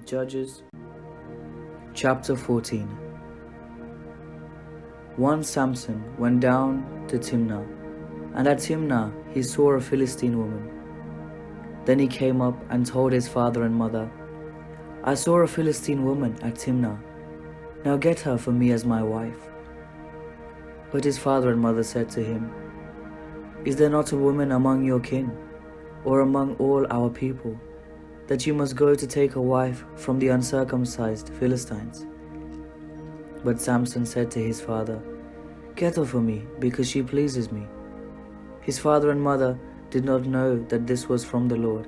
Judges chapter 14. Once Samson went down to Timnah, and at Timnah he saw a Philistine woman. Then he came up and told his father and mother, "I saw a Philistine woman at Timnah. Now get her for me as my wife." But his father and mother said to him, "Is there not a woman among your kin, or among all our people, that you must go to take a wife from the uncircumcised Philistines?" But Samson said to his father, "Get her for me, because she pleases me." His father and mother did not know that this was from the Lord,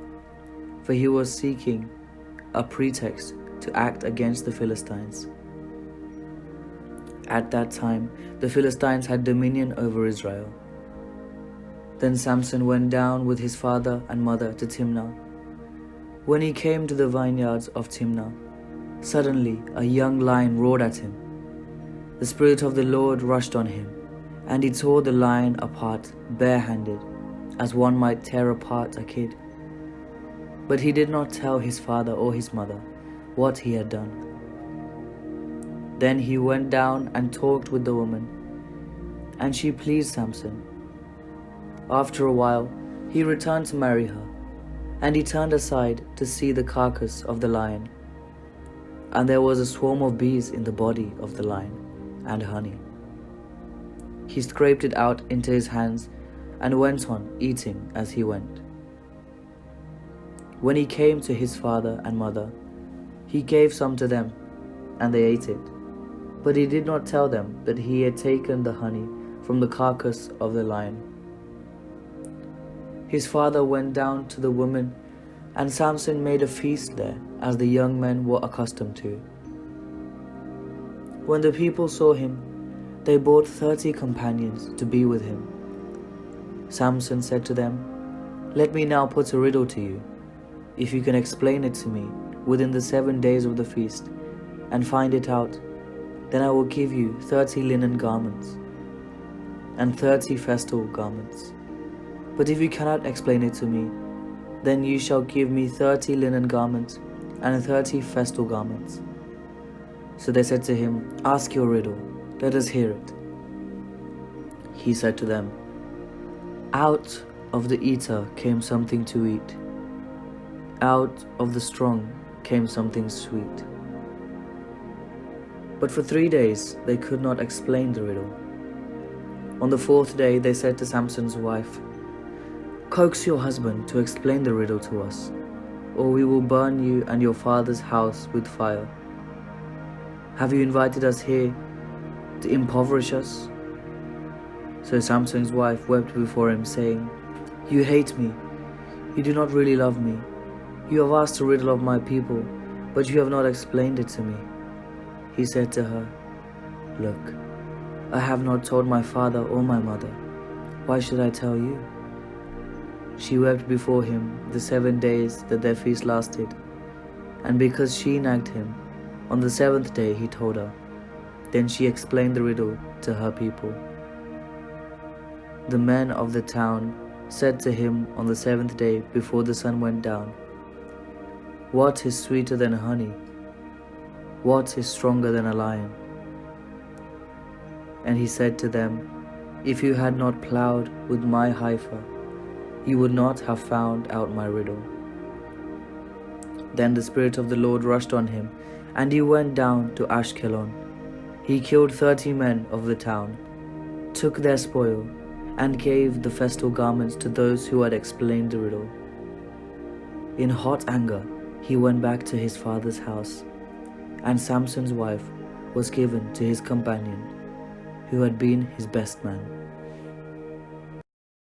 for he was seeking a pretext to act against the Philistines. At that time, the Philistines had dominion over Israel. Then Samson went down with his father and mother to Timnah. When he came to the vineyards of Timnah, suddenly a young lion roared at him. The Spirit of the Lord rushed on him, and he tore the lion apart barehanded, as one might tear apart a kid. But he did not tell his father or his mother what he had done. Then he went down and talked with the woman, and she pleased Samson. After a while, he returned to marry her, and he turned aside to see the carcass of the lion. And there was a swarm of bees in the body of the lion, and honey. He scraped it out into his hands and went on eating as he went. When he came to his father and mother, he gave some to them, and they ate it. But he did not tell them that he had taken the honey from the carcass of the lion. His father went down to the woman, and Samson made a feast there, as the young men were accustomed to. When the people saw him, they brought 30 companions to be with him. Samson said to them, "Let me now put a riddle to you. If you can explain it to me within the 7 days of the feast, and find it out, then I will give you 30 linen garments and 30 festal garments. But if you cannot explain it to me, then you shall give me 30 linen garments and 30 festal garments." So they said to him, "Ask your riddle, let us hear it." He said to them, "Out of the eater came something to eat. Out of the strong came something sweet." But for 3 days they could not explain the riddle. On the 4th day they said to Samson's wife, "Coax your husband to explain the riddle to us, or we will burn you and your father's house with fire. Have you invited us here to impoverish us?" So Samson's wife wept before him, saying, "You hate me. You do not really love me. You have asked a riddle of my people, but you have not explained it to me." He said to her, "Look, I have not told my father or my mother. Why should I tell you?" She wept before him the 7 days that their feast lasted, and because she nagged him, on the 7th day he told her. Then she explained the riddle to her people. The men of the town said to him on the 7th day before the sun went down, "What is sweeter than honey? What is stronger than a lion?" And he said to them, "If you had not plowed with my heifer, you would not have found out my riddle." Then the Spirit of the Lord rushed on him, and he went down to Ashkelon. He killed 30 men of the town, took their spoil, and gave the festal garments to those who had explained the riddle. In hot anger, he went back to his father's house, and Samson's wife was given to his companion, who had been his best man.